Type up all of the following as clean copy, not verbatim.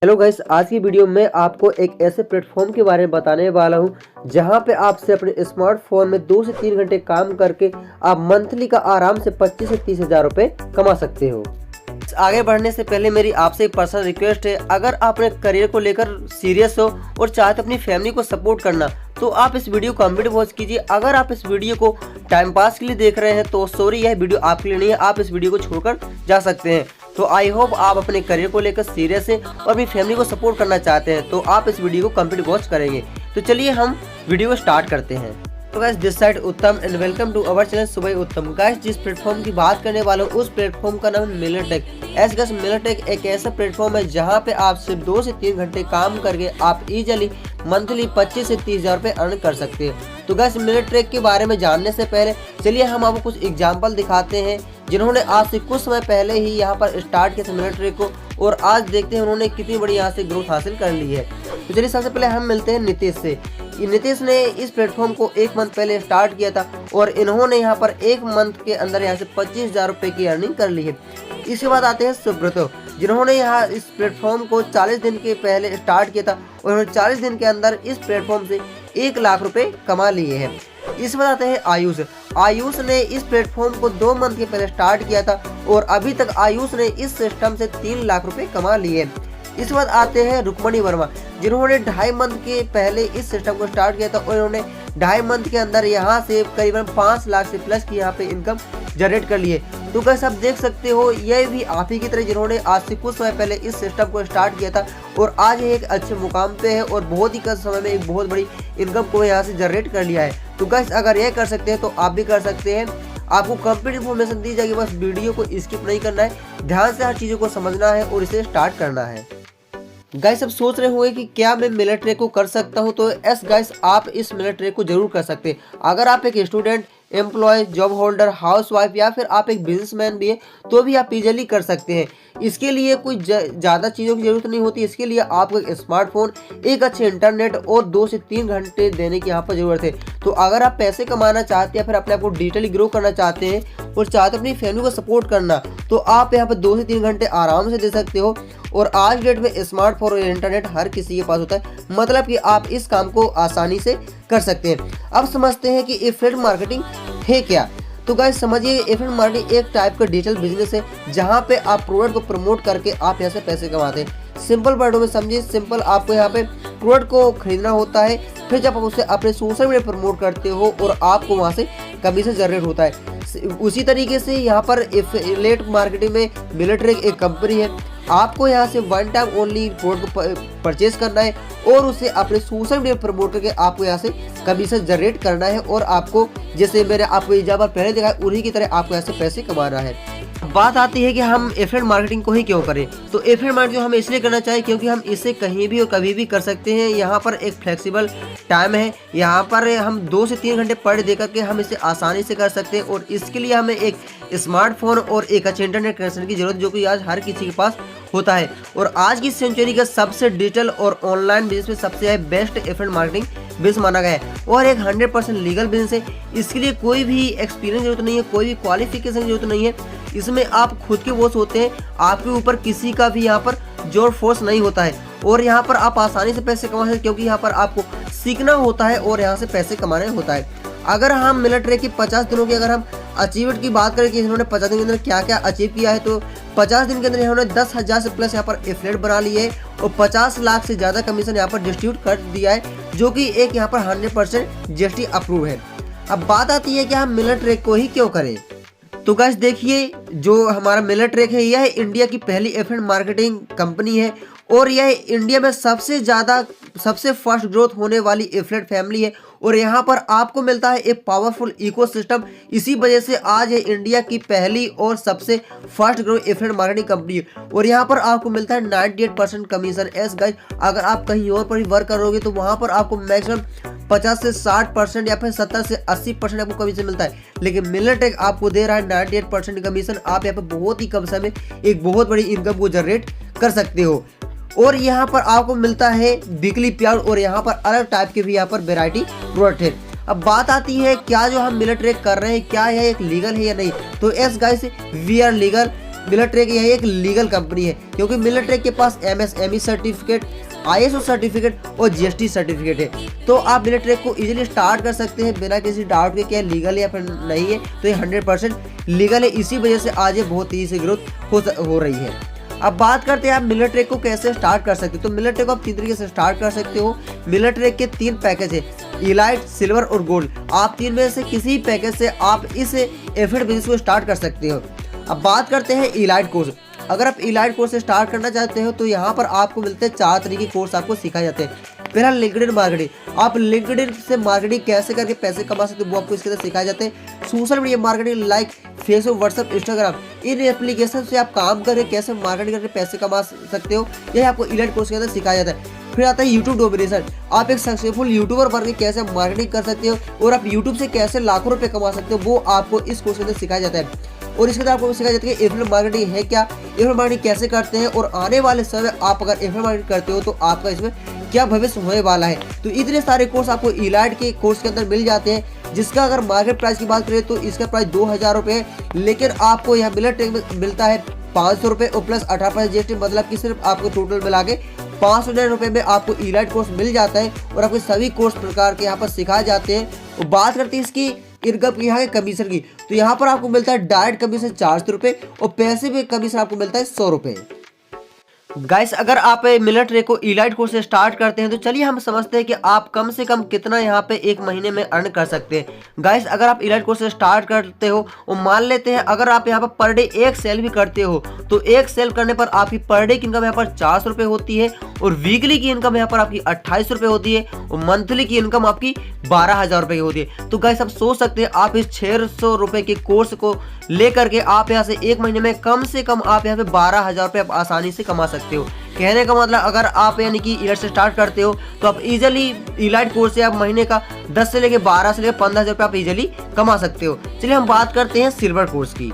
Hello guys, आज की video में आपको एक ऐसे प्लेटफॉर्म के बारे में बताने वाला हूं जहां पे आपसे अपने स्मार्टफोन में 2 से 3 घंटे काम करके आप मंथली का आराम से 25 से 30 हज़ार रुपये कमा सकते हो। आगे बढ़ने से पहले मेरी आपसे एक पर्सनल रिक्वेस्ट है, अगर आप अपने करियर को लेकर सीरियस हो और चाहते अपनी फैमिली को सपोर्ट करना तो आप इस वीडियो को कंप्लीट वॉच कीजिए। अगर आप इस वीडियो को टाइम पास के लिए देख रहे हैं तो सॉरी, यह वीडियो आपके लिए नहीं है, आप इस वीडियो को छोड़कर जा सकते हैं। तो आई होप आप अपने करियर को लेकर सीरियस हैं और अपनी फैमिली को सपोर्ट करना चाहते हैं तो आप इस वीडियो को कंप्लीट वॉच करेंगे। तो चलिए हम वीडियो को स्टार्ट करते हैं। तो guys, this side Uttam and welcome to our channel Subah Uttam. Guys, जिस प्लेटफॉर्म की बात करने वाला हूँ उस प्लेटफॉर्म का नाम है मिलरटेक। गाइस, मिलरटेक एक ऐसा प्लेटफॉर्म है जहाँ पे आप सिर्फ 2 से 3 घंटे काम करके आप इजीली मंथली 25 से 30 हज़ार रुपये अर्न कर सकते हैं। तो गाइस, मिलरटेक के बारे में जानने से पहले चलिए हम आपको कुछ एग्जाम्पल दिखाते हैं जिन्होंने आज से कुछ समय पहले ही यहाँ पर स्टार्ट किया था मिलरटेक को, और आज देखते हैं उन्होंने कितनी बड़ी यहाँ से ग्रोथ हासिल कर ली है। तो चलिए सबसे पहले हम मिलते हैं नीतीश से। नीतीश ने इस प्लेटफॉर्म को 1 मंथ पहले स्टार्ट किया था और इन्होंने यहाँ पर 1 मंथ के अंदर यहाँ से 25 हज़ार रुपये की अर्निंग कर ली है। इसके बाद आते हैं सुब्रतो, जिन्होंने यहाँ इस प्लेटफॉर्म को 40 दिन के पहले स्टार्ट किया था और उन्होंने 40 दिन के अंदर इस प्लेटफॉर्म से 1 लाख रुपए कमा लिए हैं। इसके बाद आते हैं आयुष। आयुष ने इस प्लेटफॉर्म को 2 मंथ के पहले स्टार्ट किया था और अभी तक आयुष ने इस सिस्टम से 3 लाख रुपए कमा लिए हैं। इसके बाद आते हैं रुक्मणी वर्मा, जिन्होंने 2.5 मंथ के पहले इस सिस्टम को स्टार्ट किया था और उन्होंने 2.5 मंथ के अंदर यहाँ से करीबन 5 लाख से प्लस की यहाँ पे इनकम जनरेट कर लिए। तो कैसे आप देख सकते हो, यह भी आप ही की तरह जिन्होंने आज से कुछ समय पहले इस सिस्टम को स्टार्ट किया था और आज ये एक अच्छे मुकाम पे है और बहुत ही कम समय में एक बहुत बड़ी इनकम को यहाँ से जनरेट कर लिया है। तो गाइस, अगर यह कर सकते हैं तो आप भी कर सकते हैं। आपको कंप्लीट इन्फॉर्मेशन दी जाएगी, बस वीडियो को स्किप नहीं करना है, ध्यान से हर चीज़ों को समझना है और इसे स्टार्ट करना है। गाइस, अब सोच रहे होंगे कि क्या मैं मिलरटेक को कर सकता हूं, तो यस गाइस, आप इस मिलरटेक को जरूर कर सकते हैं। अगर आप एक student, employ, job holder, housewife या फिर आप एक बिजनेसमैन भी है तो भी आप इजीली कर सकते हैं। इसके लिए कोई ज़्यादा चीज़ों की ज़रूरत नहीं होती। इसके लिए आपको एक स्मार्टफोन, एक अच्छे इंटरनेट और 2 से 3 घंटे देने की यहाँ पर ज़रूरत है। तो अगर आप पैसे कमाना चाहते हैं, फिर अपने आप को डिजिटली ग्रो करना चाहते हैं और चाहते हैं अपनी फैमिली को सपोर्ट करना, तो आप यहाँ पर 2 से 3 घंटे आराम से दे सकते हो। और आज डेट में स्मार्टफोन और इंटरनेट हर किसी के पास होता है, मतलब कि आप इस काम को आसानी से कर सकते हैं। अब समझते हैं कि एफिलिएट मार्केटिंग है क्या। तो गाइस समझिए, एफिलिएट मार्केटिंग एक टाइप का डिजिटल बिजनेस है जहां पे आप प्रोडक्ट को प्रमोट करके आप यहाँ से पैसे कमाते हैं। सिंपल वर्डों में समझिए, सिंपल आपको यहाँ पे प्रोडक्ट को खरीदना होता है, फिर जब आप उसे अपने सोशल मीडिया प्रमोट करते हो और आपको वहाँ से कमीशन जनरेट होता है। उसी तरीके से यहाँ पर एफिलिएट मार्केटिंग में मिलरटेक एक कंपनी है। आपको यहाँ से 1 टाइम ओनली प्रोडक्ट को परचेज करना है और उसे अपने सोशल मीडिया प्रमोट करके आपको यहाँ से कमीशन जनरेट करना है और आपको, जैसे मैंने आपको एग्जाम्पल पहले दिखाया, उन्हीं की तरह आपको यहाँ से पैसे कमाना है। बात आती है कि हम एफिलिएट मार्केटिंग को ही क्यों करें। तो एफिलिएट मार्केटिंग हम इसलिए करना चाहिए क्योंकि हम इसे कहीं भी और कभी भी कर सकते हैं। यहाँ पर एक फ्लेक्सिबल टाइम है, यहाँ पर हम 2 से 3 घंटे पर डे देकर के हम इसे आसानी से कर सकते हैं और इसके लिए हमें एक स्मार्टफोन और एक अच्छे इंटरनेट कनेक्शन की जरूरत, जो कि आज हर किसी के पास होता है। और आज की सेंचुरी का सबसे डिजिटल और ऑनलाइन बिजनेस में सबसे बेस्ट एफिलिएट मार्केटिंग बिजनेस माना गया है और एक 100% लीगल बिजनेस है। इसके लिए कोई भी एक्सपीरियंस जरूरत नहीं है, कोई भी क्वालिफिकेशन की जरूरत नहीं है। इसमें आप खुद के बॉस होते हैं, आपके ऊपर किसी का भी यहाँ पर जोर फोर्स नहीं होता है और यहाँ पर आप आसानी से पैसे कमा सकते हैं क्योंकि यहाँ पर आपको सीखना होता है और यहाँ से पैसे कमाना होता है। अगर हम मिलरटेक की 50 दिनों की अगर हम अचीवमेंट की बात करें कि इन्होंने 50 दिन के अंदर क्या क्या अचीव किया है, तो 50 दिन के अंदर इन्होंने 10,000 से प्लस यहाँ पर एफिलिएट बना लिए है और 50 लाख से ज़्यादा कमीशन यहाँ पर डिस्ट्रीब्यूट कर दिया है, जो कि एक यहाँ पर 100% जीएसटी अप्रूव है। अब बात आती है कि हम मिलरटेक को ही क्यों करें। तो गाइस देखिए, जो हमारा मिलरटेक है यह इंडिया की पहली एफिलिएट मार्केटिंग कंपनी है और यह इंडिया में सबसे फास्ट ग्रोथ होने वाली एफिलिएट फैमिली है और यहाँ पर आपको मिलता है एक पावरफुल इकोसिस्टम। इसी वजह से आज ये इंडिया की पहली और सबसे fast growing affiliate marketing company है और यहाँ पर आपको मिलता है 98% कमीशन। एस गाइस, अगर आप कहीं और पर भी वर्क करोगे तो वहाँ पर आपको मैक्सिमम 50 से 60% या फिर 70 से 80% आपको कमीशन मिलता है, लेकिन मिलरटेक आपको दे रहा है 98% कमीशन। आप यहाँ पर बहुत ही कम समय में एक बहुत बड़ी इनकम को जनरेट कर सकते हो और यहाँ पर आपको मिलता है वीकली पे आउट और यहाँ पर अलग टाइप के भी यहाँ पर वैरायटी प्रोडक्ट है। अब बात आती है क्या जो हम मिलरटेक कर रहे हैं क्या यह एक लीगल है या नहीं। तो yes guys, we are legal Millertech यह एक लीगल कंपनी है, क्योंकि मिलरटेक के पास MSME सर्टिफिकेट, ISO सर्टिफिकेट और GST सर्टिफिकेट है। तो आप मिलरटेक को इजीली स्टार्ट कर सकते हैं बिना किसी डाउट के क्या लीगल है या फिर नहीं है। तो ये 100% लीगल है, इसी वजह से आज ये बहुत तेजी से ग्रोथ हो रही है। अब बात करते हैं आप मिलरटेक को कैसे स्टार्ट कर सकते हो। तो मिलरटेक को आप 3 तरीके से स्टार्ट कर सकते हो। मिलरटेक के 3 पैकेज है, इलाइट, सिल्वर और गोल्ड। आप 3 में से किसी पैकेज से आप इस एफिलिएट बिजनेस को स्टार्ट कर सकते हो। अब बात करते हैं इलाइट कोर्स। अगर आप इलाइट कोर्स से स्टार्ट करना चाहते हो तो यहाँ पर आपको मिलते हैं 4 तरीके के कोर्स आपको सिखाए जाते हैं। पहला लिंक्डइन मार्केटिंग। आप लिंक्डइन से मार्केटिंग कैसे करके पैसे कमा सकते हो वो आपको इसके अंदर सिखाए जाते हैं। Social media marketing like Facebook, WhatsApp, Instagram, इन एप्लीकेशन से आप काम करके कैसे मार्केटिंग करके पैसे कमा सकते हो, यह आपको इलाइट कोर्स के अंदर सिखाया जाता है। फिर आता है यूट्यूब डोमिनेशन। आप एक सक्सेसफुल यूट्यूबर बनकर कैसे मार्केटिंग कर सकते हो और आप यूट्यूब से कैसे लाखों रुपए कमा सकते हो, वो आपको इस कोर्स के अंदर सिखाया जाता है। और इसके अंदर आपको सिखाया जाता है कि एफिलिएट मार्केटिंग है क्या, एफिलिएट मार्केटिंग कैसे करते हैं, और आने वाले समय आप अगर एफिलिएट मार्केटिंग करते हो तो आपका इसमें क्या भविष्य होने वाला है। तो इतने सारे कोर्स आपको इलाइट के कोर्स के अंदर मिल जाते हैं, जिसका अगर मार्केट प्राइस की बात करें तो इसका प्राइस 2000 रुपये है, लेकिन आपको यहाँ मिलरटेक में मिलता है 500 रुपये और प्लस 18% GST, मतलब कि सिर्फ आपको टोटल मिला के 509 रुपये में आपको इलाइट कोर्स मिल जाता है और आपको सभी कोर्स प्रकार के यहाँ पर सिखाए जाते हैं। और बात करते हैं इसकी इनकम यहाँ के कमीशन की, तो यहाँ पर आपको मिलता है डायरेक्ट कमीशन 400 रुपये और पैसे पे कमीशन आपको मिलता है 100 रुपये। गाइस, अगर आप मिलरटेक को इलाइट कोर्स से स्टार्ट करते हैं तो चलिए हम समझते हैं कि आप कम से कम कितना यहाँ पे एक महीने में अर्न कर सकते हैं। गाइस, अगर आप इलाइट कोर्स से स्टार्ट करते हो और मान लेते हैं अगर आप यहाँ पर डे एक सेल भी करते हो तो एक सेल करने पर आपकी पर डे की इनकम यहाँ पर 400 रुपये होती है और वीकली की इनकम यहाँ पर आपकी 28 रुपये होती है और मंथली की इनकम आपकी 12,000 रुपये की होती है। तो गाइस, आप सोच सकते हैं आप इस 600 रुपये के कोर्स को लेकर के आप यहाँ से एक महीने में कम से कम आप यहाँ पे 12,000 रुपये आप आसानी से कमा सकते हो। कहने का मतलब अगर आप यानी कि इलाइट से स्टार्ट करते हो तो आप इजीली इलाइट कोर्स से आप महीने का 10 से लेके 12 से लेके 15,000 रुपये आप इजीली कमा सकते हो। चलिए हम बात करते हैं सिल्वर कोर्स की।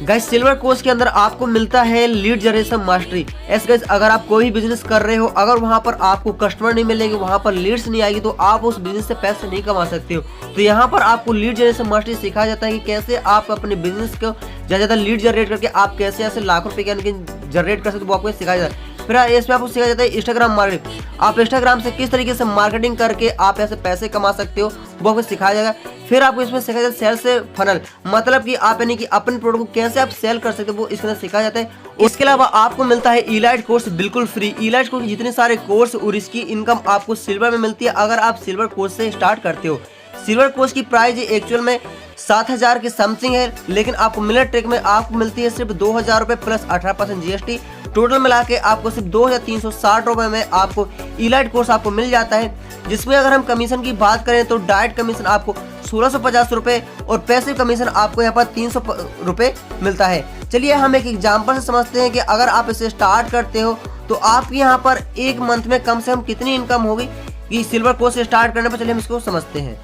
गाइस, सिल्वर कोर्स के अंदर आपको मिलता है लीड जनरेशन मास्टरी। गाइस, अगर आप कोई बिजनेस कर रहे हो, अगर वहां पर आपको कस्टमर नहीं मिलेंगे, वहां पर लीड्स नहीं आएगी, तो आप उस बिजनेस से पैसे नहीं कमा सकते हो। तो यहाँ पर आपको लीड जनरेशन मास्टरी सिखाया जाता है कि कैसे आप अपने बिजनेस को ज़्यादा लीड जनरेट करके आप कैसे ऐसे लाखों रुपये के जनरेट कर सकते हो, वो आपको सिखाया जाता है। फिर इसमें आपको सिखाया जाता है इंस्टाग्राम मार्केटिंग। आप इंस्टाग्राम से किस तरीके से मार्केटिंग करके आप ऐसे पैसे कमा सकते हो, वो आपको सिखाया जाएगा। फिर आपको इसमें सिखाया जाता है सेल से फनल, मतलब कि आप यानी कि अपने प्रोडक्ट को कैसे आप सेल कर सकते हो, वो इसके अंदर सिखाया जाता है। इसके अलावा आपको मिलता है इलाइट कोर्स बिल्कुल फ्री। इलाइट कोर्स जितने सारे कोर्स और इसकी इनकम आपको सिल्वर में मिलती है अगर आप सिल्वर कोर्स से स्टार्ट करते हो। सिल्वर कोर्स की प्राइस एक्चुअल में 7,000 के समथिंग है, लेकिन आपको मिलरटेक में आपको मिलती है सिर्फ 2,000 रुपये प्लस 18% GST। टोटल मिला के आपको सिर्फ 2,360 रुपये में आपको इलाइट कोर्स आपको मिल जाता है, जिसमें अगर हम कमीशन की बात करें तो डायरेक्ट कमीशन आपको 1650 रुपये और पैसिव कमीशन आपको यहाँ पर 300 रुपये मिलता है। चलिए हम एक एग्जाम्पल से समझते हैं कि अगर आप इसे स्टार्ट करते हो तो आपके यहाँ पर एक मंथ में कम से कम कितनी इनकम होगी कि सिल्वर कोर्स से स्टार्ट करने पर। चलिए हम इसको समझते हैं।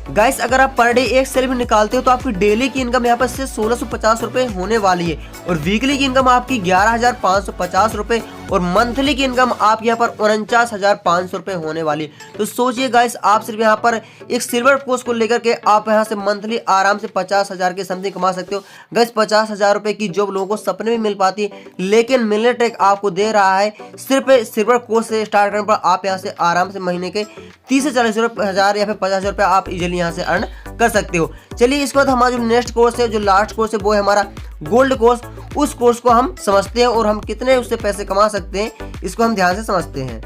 गाइस, अगर आप पर डे एक सेल भी निकालते हो तो आपकी डेली की इनकम यहाँ पर से 1650 रुपये होने वाली है और वीकली की इनकम आपकी 11,550 रुपये और मंथली की इनकम आप यहाँ पर 49,500 रुपये होने वाली है। तो सोचिए गाइस, आप सिर्फ यहाँ पर एक सिल्वर कोर्स को लेकर के आप यहाँ से मंथली आराम से 50,000 के समथिंग कमा सकते हो। गाइस, 50,000 रुपये की जॉब लोगों को सपने में मिल पाती है, लेकिन मिलरटेक आपको दे रहा है सिर्फ सिल्वर कोर्स से स्टार्ट करने पर आप यहाँ से आराम से महीने के 30 से 40 हज़ार या फिर 50,000 रुपये आप इजीली यहाँ से अर्न कर सकते हो। चलिए इसके बाद हमारा जो नेक्स्ट कोर्स है, जो लास्ट कोर्स है, वो है हमारा गोल्ड कोर्स। उस कोर्स को हम समझते हैं और हम कितने उससे पैसे कमा सकते हैं, इसको हम ध्यान से समझते हैं।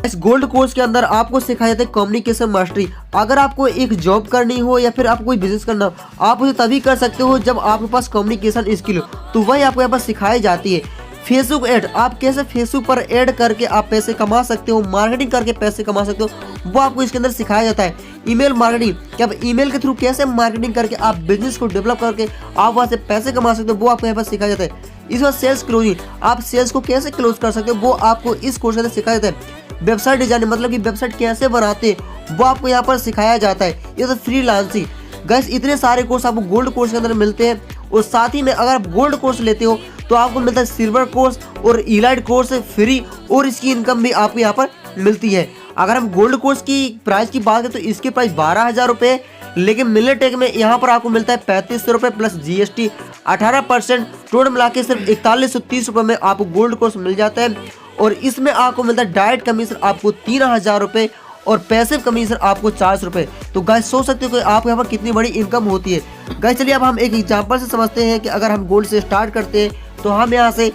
इस गोल्ड कोर्स के अंदर आपको सिखाया जाता है कम्युनिकेशन मास्टरी। अगर आपको एक जॉब करनी हो या फिर आपको कोई बिजनेस करना हो, आप उसे तभी कर सकते हो जब आपके पास कम्युनिकेशन स्किल हो, तो वही आपको यहाँ पर सिखाई जाती है। फेसबुक ऐड, आप कैसे फेसबुक पर ऐड करके आप पैसे कमा सकते हो, मार्केटिंग करके पैसे कमा सकते हो, वो आपको इसके अंदर सिखाया जाता है। ईमेल मार्केटिंग, कि आप ईमेल के थ्रू कैसे मार्केटिंग करके आप बिजनेस को डेवलप करके आप वहाँ से पैसे कमा सकते हो, वो आपको यहाँ पर सिखाया जाता है। इस बार सेल्स क्लोजिंग, आप सेल्स को कैसे क्लोज कर सकते हो, वो आपको इस कोर्स के अंदर सिखाया जाता है। वेबसाइट डिजाइन, मतलब कि वेबसाइट कैसे बनाते हैं, वो आपको यहाँ पर सिखाया जाता है। ये तो फ्रीलांसिंग। गाइस, इतने सारे कोर्स आपको गोल्ड कोर्स के अंदर मिलते हैं और साथ ही में अगर आप गोल्ड कोर्स लेते हो तो आपको मिलता है सिल्वर कोर्स और इलाइट कोर्स फ्री और इसकी इनकम भी आपको यहाँ पर मिलती है। अगर हम गोल्ड कोर्स की प्राइस की बात करें तो इसकी प्राइस 12,000 रुपये है, लेकिन मिलिटेक में यहाँ पर आपको मिलता है 3500 रुपये प्लस GST 18%, टोटल मिला के सिर्फ 4130 रुपये में आपको गोल्ड कोर्स मिल जाता है। और इसमें आपको मिलता है डायरेक्ट कमीशन आपको 3000 रुपये और पैसिव कमीशन आपको 400 रुपये। तो गाइस सोच सकते हो कि आप यहाँ पर कितनी बड़ी इनकम होती है। गाइस चलिए अब हम एक एग्जांपल से समझते हैं कि अगर हम गोल्ड से स्टार्ट करते हैं तो हम यहाँ से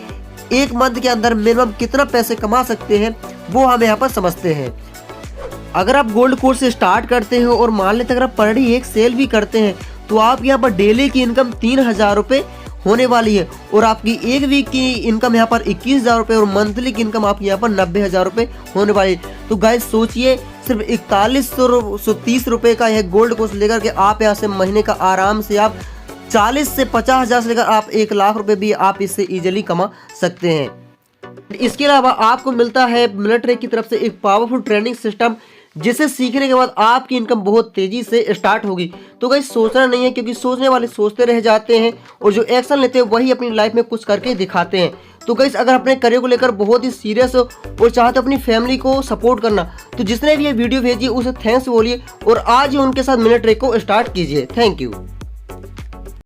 एक मंथ के अंदर मिनिमम कितना पैसे कमा सकते हैं, वो हम यहाँ पर समझते हैं। अगर आप गोल्ड कोर्स से स्टार्ट करते हो और मान लेते अगर आप पर डे एक सेल भी करते हैं तो आप यहाँ पर डेली की इनकम 3000 रुपये होने वाली है और आपकी एक वीक की इनकम यहाँ पर 21000 रुपये और मंथली की इनकम आपकी यहाँ पर 90000 रुपये होने वाली है। तो गाइस सोचिए सिर्फ 4130 रुपये का यह गोल्ड कोर्स लेकर के आप यहाँ से महीने का आराम से आप 40 से 50,000 से लेकर आप 1 लाख रुपए भी आप इससे इजीली कमा सकते हैं। इसके अलावा आपको मिलता है मिलिट्री की तरफ से एक पावरफुल ट्रेनिंग सिस्टम, जिसे सीखने के बाद आपकी इनकम बहुत तेजी से स्टार्ट होगी। तो गाइस सोचना नहीं है, क्योंकि सोचने वाले सोचते रह जाते हैं और जो एक्शन लेते हैं वही अपनी लाइफ में कुछ करके दिखाते हैं। तो गाइस अगर अपने करियर को लेकर बहुत ही सीरियस हो और चाहते अपनी फैमिली को सपोर्ट करना, तो जिसने भी ये वीडियो भेजी उसे थैंक्स बोलिए और आज ही उनके साथ मिलिट्री को स्टार्ट कीजिए। Thank you.